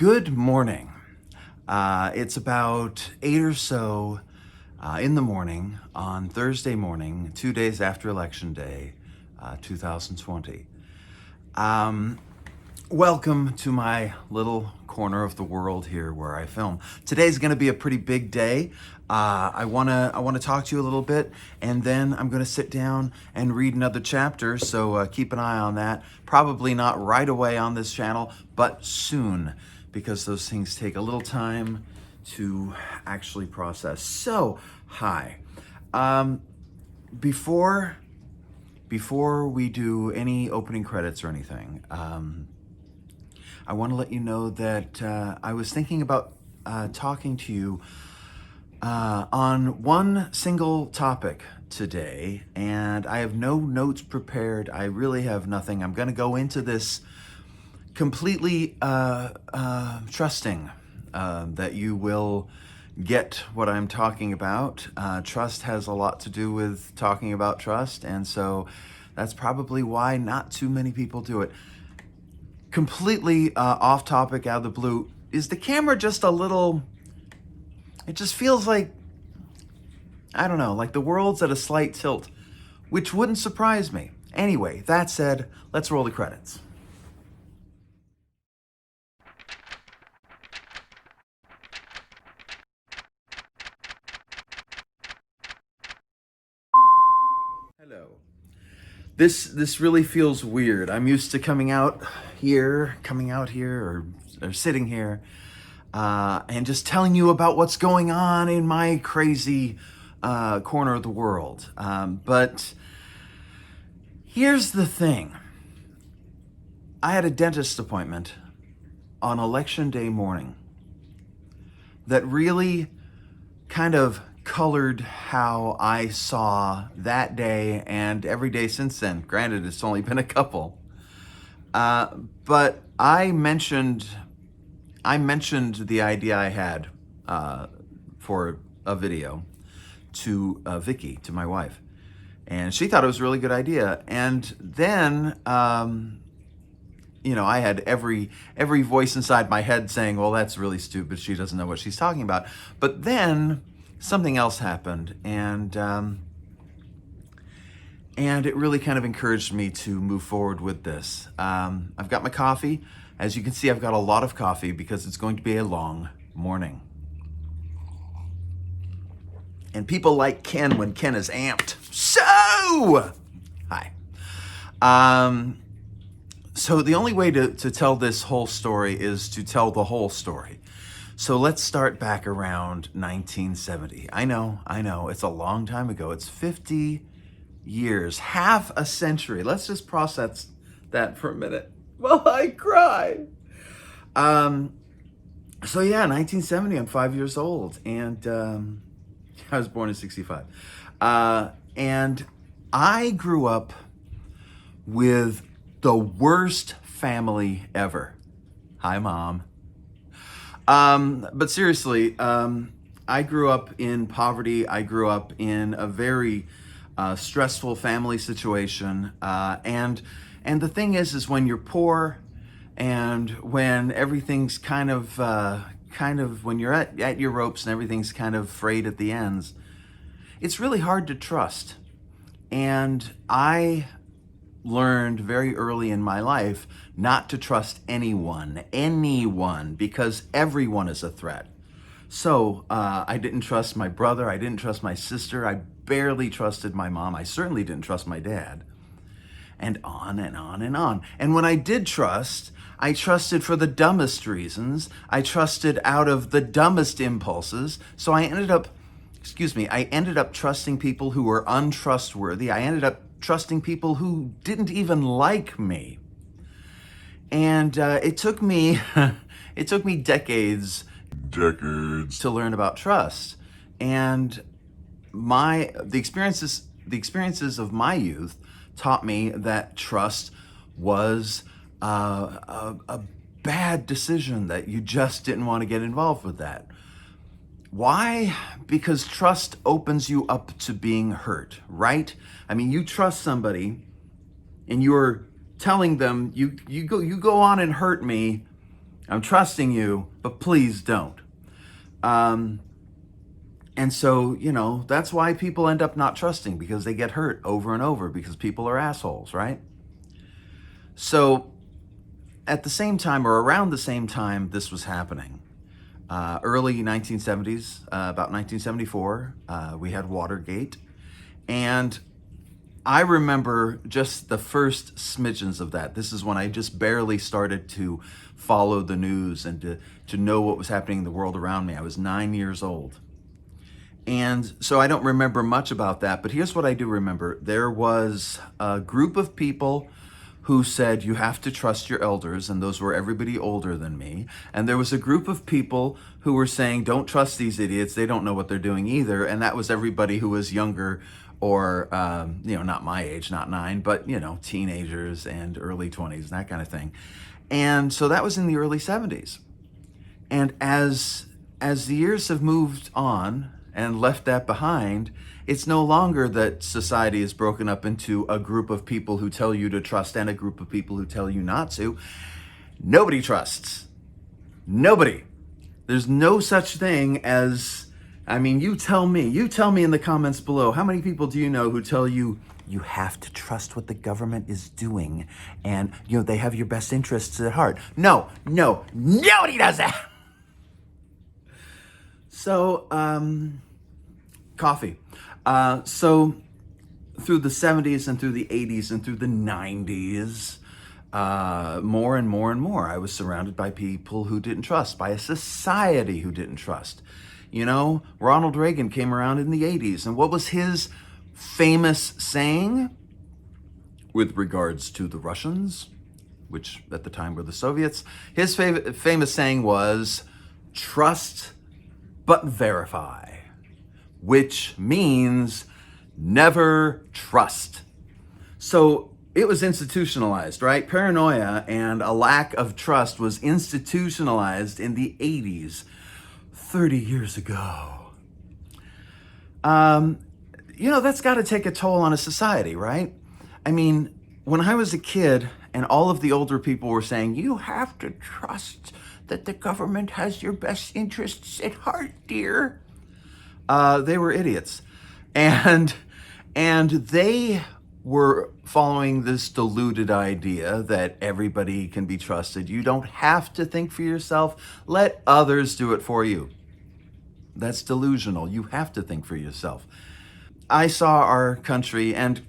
Good morning. It's about 8 or so in the morning on Thursday morning, 2 days after Election Day, 2020. Welcome to my little corner of the world here where I film. Today's going to be a pretty big day. I want to talk to you a little bit, and then I'm going to sit down and read another chapter, so keep an eye on that. Probably not right away on this channel, but soon, because those things take a little time to actually process. So, hi. Before we do any opening credits or anything, I want to let you know that I was thinking about talking to you on one single topic today, and I have no notes prepared. I really have nothing. I'm going to go into this completely trusting that you will get what I'm talking about. Trust has a lot to do with talking about trust, and so that's probably why not too many people do it. Completely off topic, out of the blue, is the camera just a little, it just feels like, I don't know, like the world's at a slight tilt, which wouldn't surprise me. Anyway, that said, let's roll the credits. Hello. This really feels weird. I'm used to coming out here, or sitting here, and just telling you about what's going on in my crazy corner of the world. But here's the thing. I had a dentist appointment on Election Day morning that really kind of colored how I saw that day and every day since then. Granted, it's only been a couple. But I mentioned the idea I had for a video to Vicky, to my wife, and she thought it was a really good idea. And then, I had every voice inside my head saying, "Well, that's really stupid. She doesn't know what she's talking about." But then something else happened, and it really kind of encouraged me to move forward with this. I've got my coffee. As you can see, I've got a lot of coffee because it's going to be a long morning. And people like Ken when Ken is amped. So, hi. So the only way to tell this whole story is to tell the whole story. So let's start back around 1970. I know, it's a long time ago. It's 50 years, half a century. Let's just process that for a minute. Well, I cry. So yeah, 1970, I'm 5 years old, and I was born in 65. And I grew up with the worst family ever. Hi, Mom. But seriously, I grew up in poverty. I grew up in a very stressful family situation. And the thing is when you're poor and when everything's kind of when you're at your ropes and everything's kind of frayed at the ends, it's really hard to trust. And I learned very early in my life not to trust anyone, because everyone is a threat. So I didn't trust my brother. I didn't trust my sister. I barely trusted my mom. I certainly didn't trust my dad. And on and on and on. And when I did trust, I trusted for the dumbest reasons. I trusted out of the dumbest impulses. So I ended up trusting people who were untrustworthy. I ended up trusting people who didn't even like me. And it took me decades to learn about trust. And the experiences of my youth taught me that trust was a bad decision, that you just didn't want to get involved with that. Why? Because trust opens you up to being hurt, right? I mean, you trust somebody and you're telling them, you go on and hurt me, I'm trusting you, but please don't. Um, and so, that's why people end up not trusting, because they get hurt over and over because people are assholes, right? So at the same time, or around the same time this was happening, early 1970s, about 1974, we had Watergate. And I remember just the first smidgens of that. This is when I just barely started to follow the news and to know what was happening in the world around me. I was 9 years old. And so I don't remember much about that, but here's what I do remember. There was a group of people who said you have to trust your elders, and those were everybody older than me. And there was a group of people who were saying, don't trust these idiots, they don't know what they're doing either. And that was everybody who was younger, or not my age, not 9, but teenagers and early 20s, that kind of thing. And so that was in the early 70s. And as the years have moved on and left that behind, it's no longer that society is broken up into a group of people who tell you to trust and a group of people who tell you not to. Nobody trusts. Nobody. There's no such thing as, you tell me in the comments below, how many people do you know who tell you, you have to trust what the government is doing and, they have your best interests at heart? No, nobody does that. So, coffee. So through the 70s and through the 80s and through the 90s, more and more and more, I was surrounded by people who didn't trust, by a society who didn't trust. Ronald Reagan came around in the 80s, and what was his famous saying with regards to the Russians, which at the time were the Soviets? His famous saying was, trust but verify, which means never trust. So it was institutionalized, right? Paranoia and a lack of trust was institutionalized in the 80s, 30 years ago. That's got to take a toll on a society, right? When I was a kid and all of the older people were saying, you have to trust that the government has your best interests at heart, dear. They were idiots. And they were following this deluded idea that everybody can be trusted. You don't have to think for yourself. Let others do it for you. That's delusional. You have to think for yourself. I saw our country, and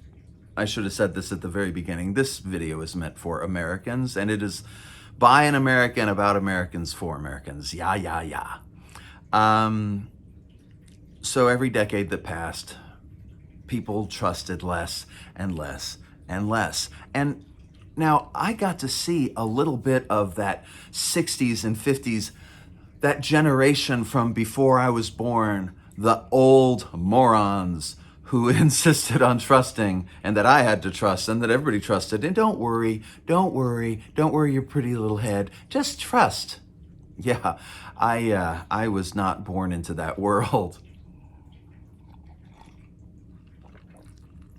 I should have said this at the very beginning, this video is meant for Americans, and it is by an American, about Americans, for Americans. Yeah. So every decade that passed, people trusted less and less and less. And now I got to see a little bit of that 60s and 50s, that generation from before I was born, the old morons who insisted on trusting, and that I had to trust, and that everybody trusted. And don't worry your pretty little head. Just trust. Yeah, I was not born into that world.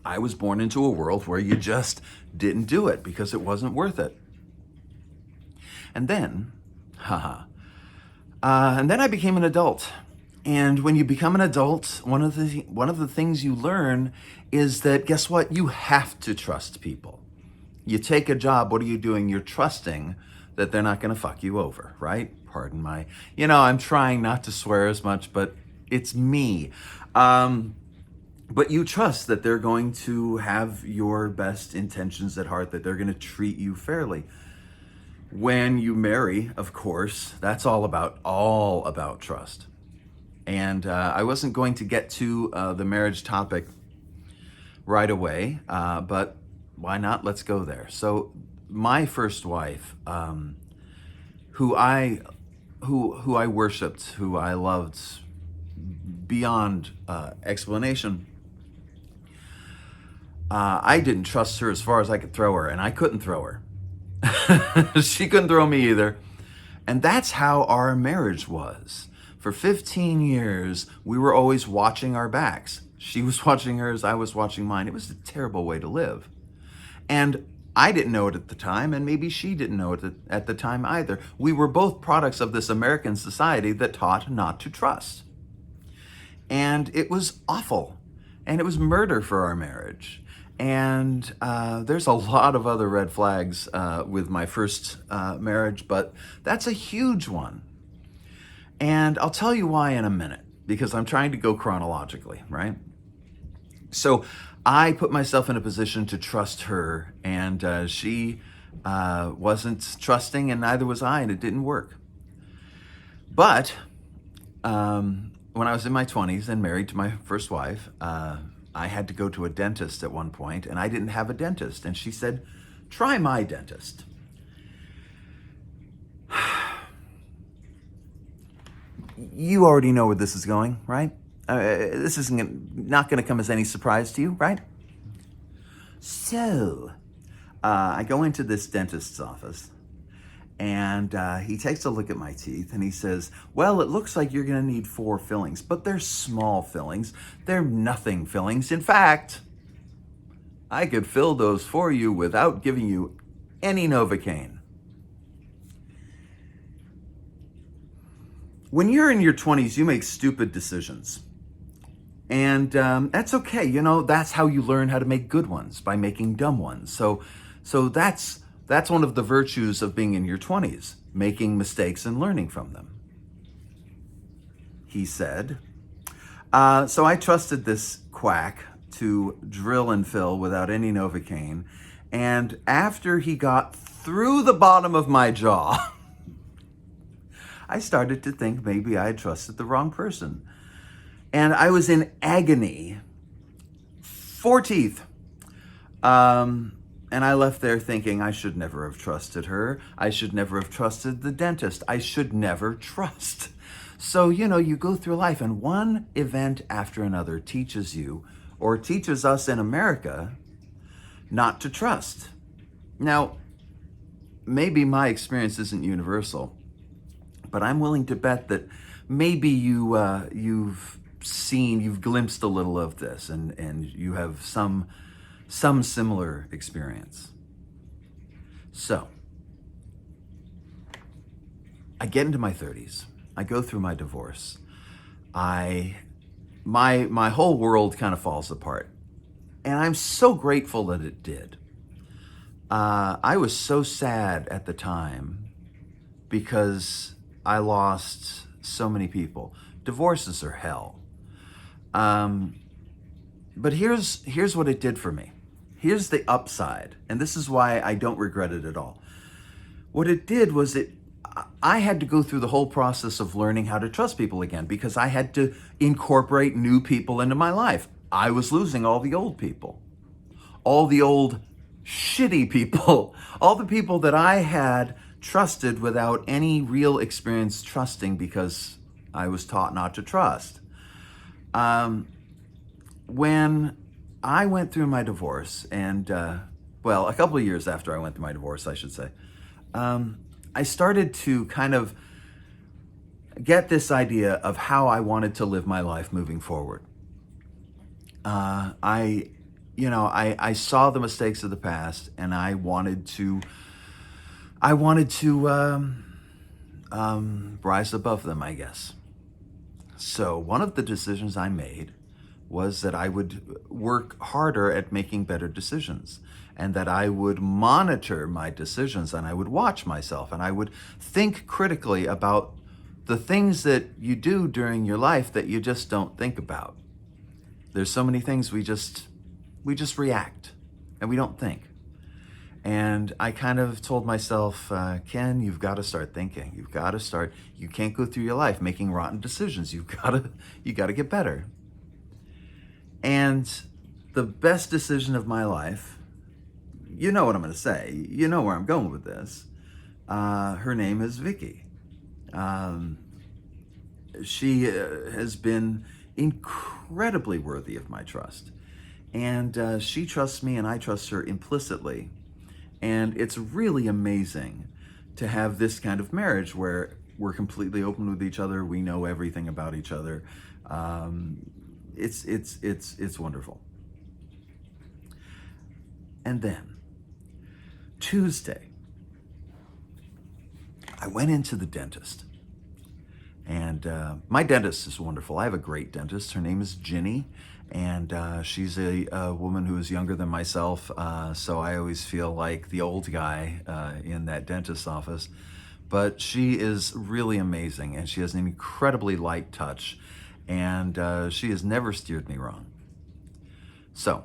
I was born into a world where you just didn't do it because it wasn't worth it. And then, and then I became an adult. And when you become an adult, one of the things you learn is that, guess what? You have to trust people. You take a job, what are you doing? You're trusting that they're not going to fuck you over, right? Pardon my, I'm trying not to swear as much, but it's me. But you trust that they're going to have your best intentions at heart, that they're going to treat you fairly. When you marry, of course, that's all about trust. And I wasn't going to get to the marriage topic right away, but why not? Let's go there. So my first wife, who I worshipped, who I loved beyond explanation, I didn't trust her as far as I could throw her, and I couldn't throw her. She couldn't throw me either. And that's how our marriage was. For 15 years, we were always watching our backs. She was watching hers, I was watching mine. It was a terrible way to live. And I didn't know it at the time, and maybe she didn't know it at the time either. We were both products of this American society that taught not to trust. And it was awful. And it was murder for our marriage. And there's a lot of other red flags with my first marriage, but that's a huge one. And I'll tell you why in a minute, because I'm trying to go chronologically, right? So I put myself in a position to trust her, and she wasn't trusting, and neither was I, and it didn't work. But when I was in my 20s and married to my first wife, I had to go to a dentist at one point, and I didn't have a dentist. And she said, try my dentist. You already know where this is going, right? This isn't not going to come as any surprise to you, right? So, I go into this dentist's office, and he takes a look at my teeth, and he says, well, it looks like you're going to need 4 fillings, but they're small fillings. They're nothing fillings. In fact, I could fill those for you without giving you any Novocaine. When you're in your 20s, you make stupid decisions. And that's okay. You know, that's how you learn how to make good ones, by making dumb ones. So that's one of the virtues of being in your 20s, making mistakes and learning from them. He said. So I trusted this quack to drill and fill without any Novocaine. And after he got through the bottom of my jaw, I started to think maybe I had trusted the wrong person. And I was in agony. 4 teeth. And I left there thinking I should never have trusted her. I should never have trusted the dentist. I should never trust. So, you know, you go through life, and one event after another teaches you, or teaches us in America, not to trust. Now, maybe my experience isn't universal, but I'm willing to bet that maybe you've glimpsed a little of this, and you have some similar experience. So, I get into my 30s. I go through my divorce. My whole world kind of falls apart. And I'm so grateful that it did. I was so sad at the time because I lost so many people. Divorces are hell. But here's what it did for me. Here's the upside, and this is why I don't regret it at all. What it did was I had to go through the whole process of learning how to trust people again, because I had to incorporate new people into my life. I was losing all the old people, all the old shitty people, all the people that I had trusted without any real experience trusting because I was taught not to trust. When I went through my divorce, and a couple of years after I went through my divorce, I should say, I started to kind of get this idea of how I wanted to live my life moving forward. I saw the mistakes of the past, and I wanted to rise above them, I guess. So one of the decisions I made was that I would work harder at making better decisions, and that I would monitor my decisions, and I would watch myself, and I would think critically about the things that you do during your life that you just don't think about. There's so many things we just react, and we don't think. And I kind of told myself, Ken, you've got to start thinking. You can't go through your life making rotten decisions. You got to get better. And the best decision of my life, you know what I'm going to say. You know where I'm going with this. Her name is Vicky. She has been incredibly worthy of my trust. And she trusts me, and I trust her implicitly. And it's really amazing to have this kind of marriage where we're completely open with each other. We know everything about each other. It's wonderful. And then Tuesday, I went into the dentist. And my dentist is wonderful. I have a great dentist. Her name is Ginny, and she's a woman who is younger than myself, so I always feel like the old guy in that dentist's office. But she is really amazing, and she has an incredibly light touch, and she has never steered me wrong. So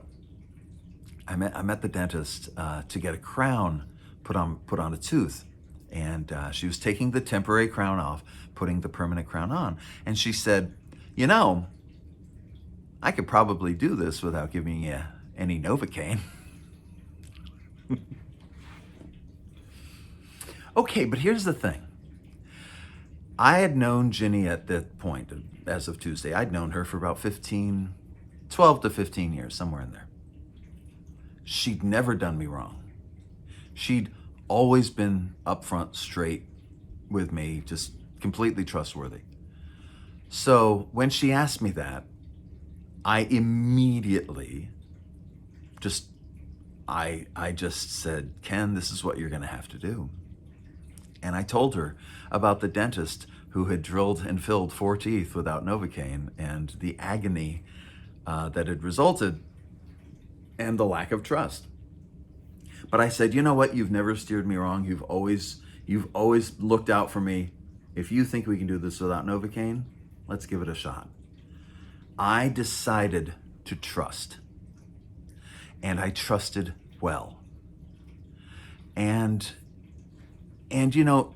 I'm at the dentist to get a crown put on a tooth. And she was taking the temporary crown off, putting the permanent crown on. And she said, you know, I could probably do this without giving you any Novocaine. Okay, but here's the thing. I had known Ginny at that point, as of Tuesday. I'd known her for about 12 to 15 years, somewhere in there. She'd never done me wrong. She'd always been upfront, straight with me, just completely trustworthy. So when she asked me that, I immediately I just said, Ken, this is what you're going to have to do. And I told her about the dentist who had drilled and filled 4 teeth without Novocaine and the agony that had resulted and the lack of trust. But I said, you know what? You've never steered me wrong. You've always looked out for me. If you think we can do this without Novocaine, let's give it a shot. I decided to trust. And I trusted well. And you know,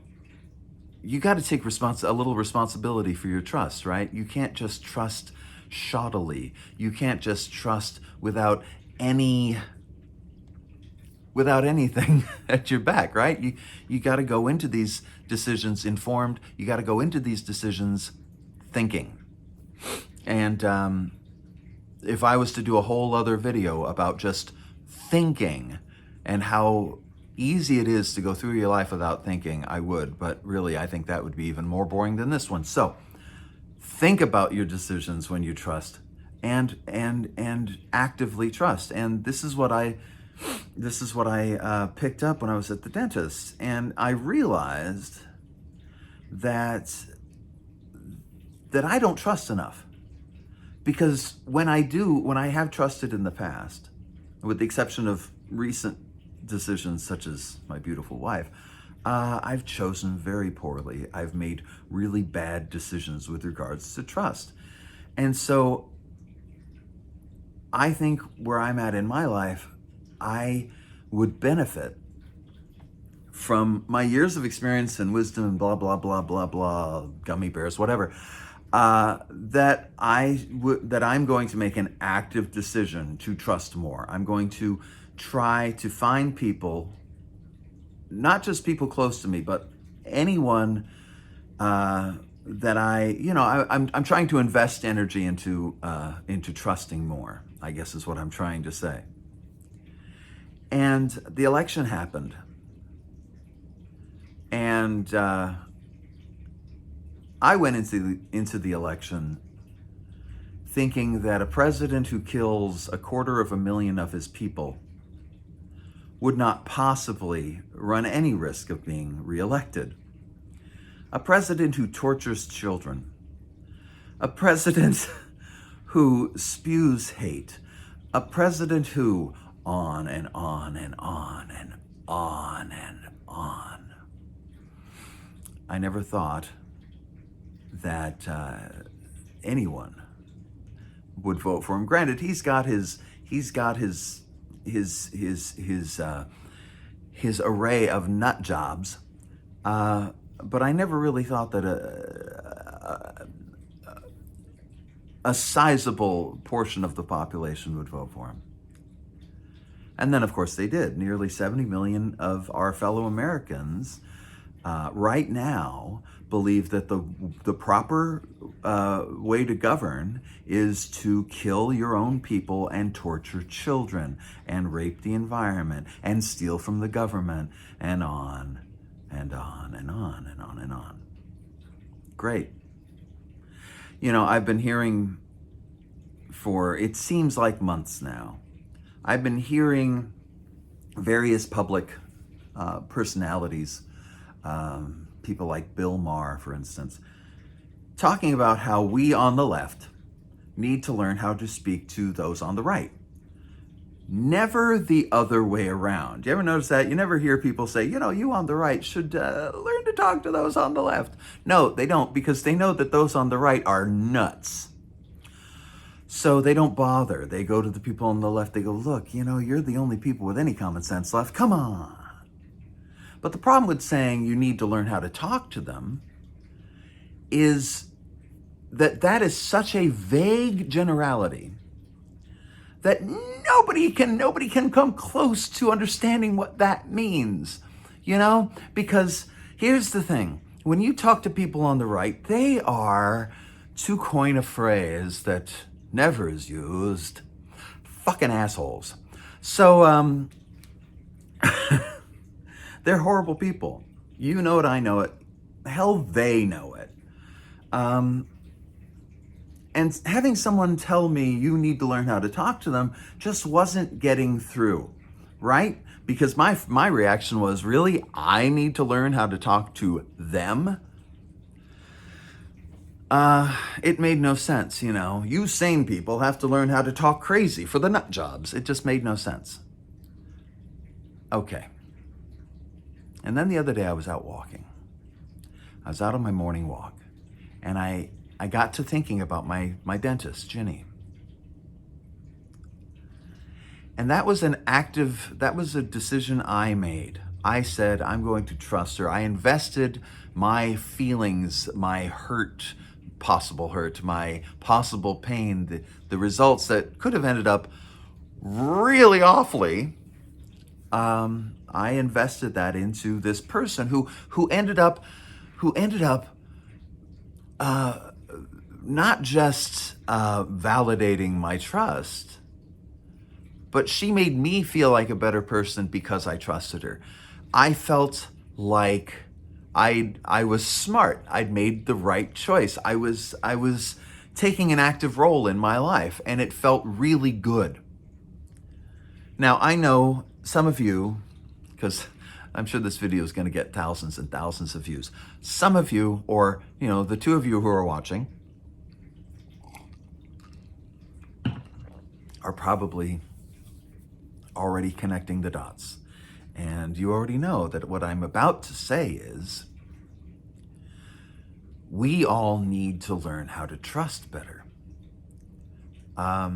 you got to take a little responsibility for your trust, right? You can't just trust shoddily. You can't just trust without anything at your back, right? You got to go into these decisions informed. You got to go into these decisions thinking. And if I was to do a whole other video about just thinking and how easy it is to go through your life without thinking, I would. But really, I think that would be even more boring than this one. So think about your decisions when you trust and actively trust. And this is what I picked up when I was at the dentist, and I realized that I don't trust enough. Because when I have trusted in the past, with the exception of recent decisions such as my beautiful wife, I've chosen very poorly. I've made really bad decisions with regards to trust. And so I think where I'm at in my life, I would benefit from my years of experience and wisdom and blah, blah, blah, blah, blah, gummy bears, whatever, that I'm going to make an active decision to trust more. I'm going to try to find people, not just people close to me, but anyone that I'm trying to invest energy into trusting more, I guess is what I'm trying to say. And the election happened. And I went into the election thinking that a president who kills 250,000 of his people would not possibly run any risk of being reelected. A president who tortures children. A president who spews hate. A president who on and on and on and on and on. I never thought that anyone would vote for him. Granted, he's got his array of nut jobs, but I never really thought that a sizable portion of the population would vote for him. And then, of course, they did. Nearly 70 million of our fellow Americans right now believe that the proper way to govern is to kill your own people and torture children and rape the environment and steal from the government and on and on and on and on and on. Great. You know, I've been hearing for, it seems like months now, I've been hearing various public personalities, people like Bill Maher, for instance, talking about how we on the left need to learn how to speak to those on the right. Never the other way around. You ever notice that? You never hear people say, you on the right should learn to talk to those on the left. No, they don't, because they know that those on the right are nuts. So they don't bother. They go to the people on the left. They go, look, you're the only people with any common sense left. Come on. But the problem with saying you need to learn how to talk to them is that is such a vague generality that nobody can come close to understanding what that means, Because here's the thing. When you talk to people on the right, they are, to coin a phrase that never is used, fucking assholes. So, they're horrible people. You know it, I know it. Hell, they know it. And having someone tell me you need to learn how to talk to them just wasn't getting through, right? Because my reaction was, really, I need to learn how to talk to them? It made no sense, You sane people have to learn how to talk crazy for the nut jobs. It just made no sense. Okay. And then the other day I was out walking. I was out on my morning walk, and I got to thinking about my dentist, Ginny. And that was a decision I made. I said, I'm going to trust her. I invested my feelings, my possible hurt, my possible pain, the results that could have ended up really awfully. I invested that into this person who ended up not just validating my trust, but she made me feel like a better person because I trusted her. I felt like I was smart. I'd made the right choice. I was taking an active role in my life, and it felt really good. Now, I know some of you, because I'm sure this video is going to get thousands and thousands of views. Some of you, or the two of you who are watching, are probably already connecting the dots. And you already know that what I'm about to say is, we all need to learn how to trust better. I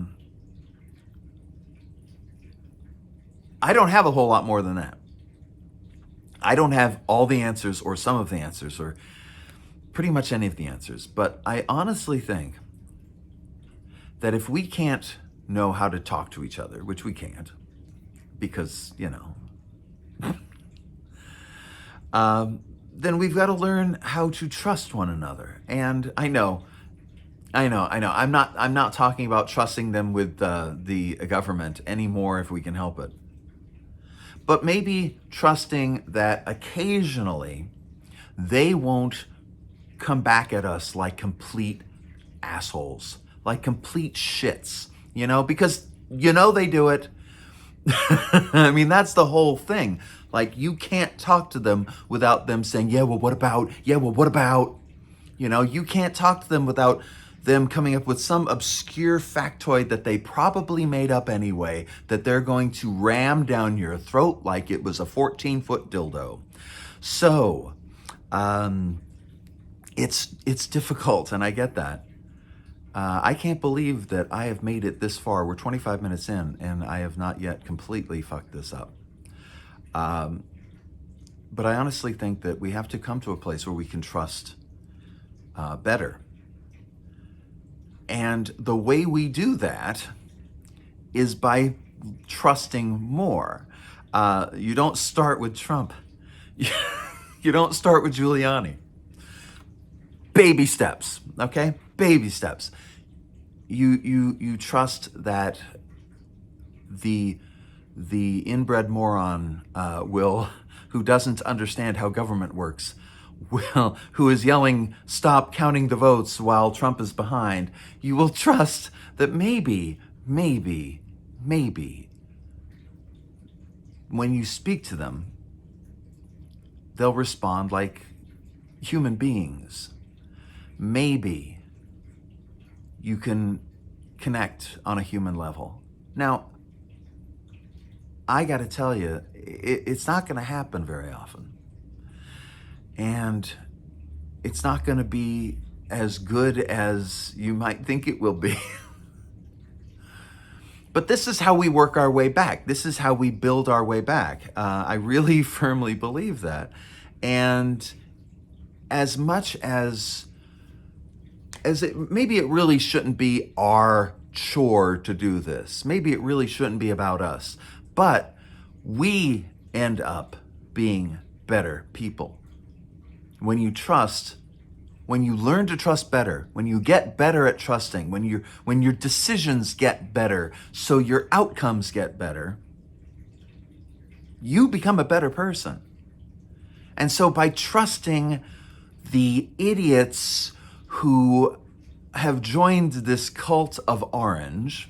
don't have a whole lot more than that. I don't have all the answers, or some of the answers, or pretty much any of the answers. But I honestly think that if we can't know how to talk to each other, which we can't, because, then we've got to learn how to trust one another. And I know. I'm not talking about trusting them with the government anymore if we can help it. But maybe trusting that occasionally they won't come back at us like complete assholes, like complete shits, because they do it. I mean, that's the whole thing. Like, you can't talk to them without them saying, yeah, well, what about? Yeah, well, what about? You can't talk to them without them coming up with some obscure factoid that they probably made up anyway, that they're going to ram down your throat like it was a 14-foot dildo. So, it's difficult, and I get that. I can't believe that I have made it this far. We're 25 minutes in, and I have not yet completely fucked this up. But I honestly think that we have to come to a place where we can trust better. And the way we do that is by trusting more. You don't start with Trump. You don't start with Giuliani. Baby steps, okay? Baby steps. You trust that the inbred moron who doesn't understand how government works, who is yelling, stop counting the votes while Trump is behind, you will trust that maybe, when you speak to them, they'll respond like human beings. Maybe you can connect on a human level. Now, I got to tell you, it's not going to happen very often. And it's not going to be as good as you might think it will be. But this is how we work our way back. This is how we build our way back. I really firmly believe that. And as much as maybe it really shouldn't be our chore to do this. Maybe it really shouldn't be about us. But we end up being better people. When you trust, when you learn to trust better, when you get better at trusting, when your decisions get better, so your outcomes get better, you become a better person. And so by trusting the idiots who have joined this cult of orange,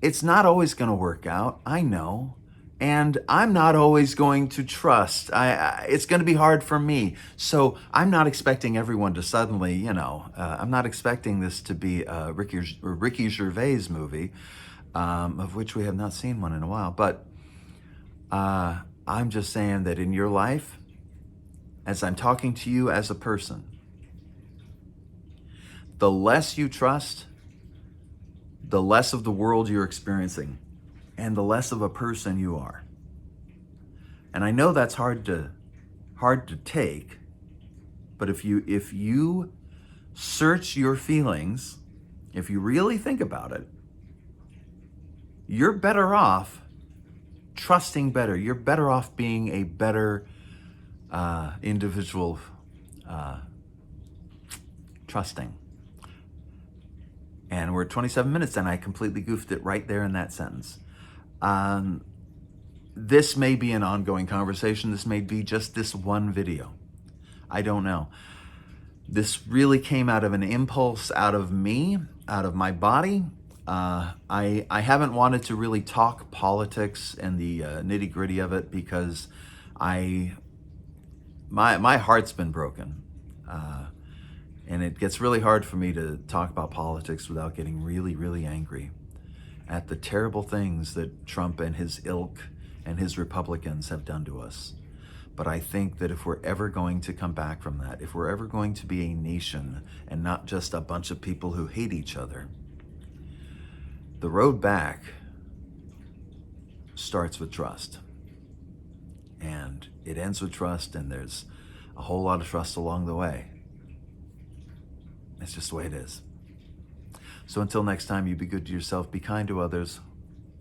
it's not always going to work out, I know. And I'm not always going to trust. It's going to be hard for me. So I'm not expecting everyone to suddenly, I'm not expecting this to be a Ricky Gervais movie, of which we have not seen one in a while. But I'm just saying that in your life, as I'm talking to you as a person, the less you trust, the less of the world you're experiencing, and the less of a person you are. And I know that's hard to take, but if you search your feelings, if you really think about it, you're better off trusting better. You're better off being a better individual trusting. And we're at 27 minutes and I completely goofed it right there in that sentence. This may be an ongoing conversation. This may be just this one video. I don't know. This really came out of an impulse out of me, out of my body. I haven't wanted to really talk politics and the nitty gritty of it because my heart's been broken. And it gets really hard for me to talk about politics without getting really, really angry at the terrible things that Trump and his ilk and his Republicans have done to us. But I think that if we're ever going to come back from that, if we're ever going to be a nation and not just a bunch of people who hate each other, the road back starts with trust. And it ends with trust, and there's a whole lot of trust along the way. It's just the way it is. So until next time, you be good to yourself, be kind to others,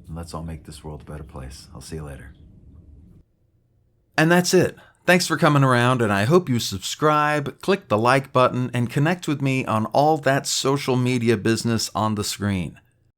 and let's all make this world a better place. I'll see you later. And that's it. Thanks for coming around, and I hope you subscribe, click the like button, and connect with me on all that social media business on the screen.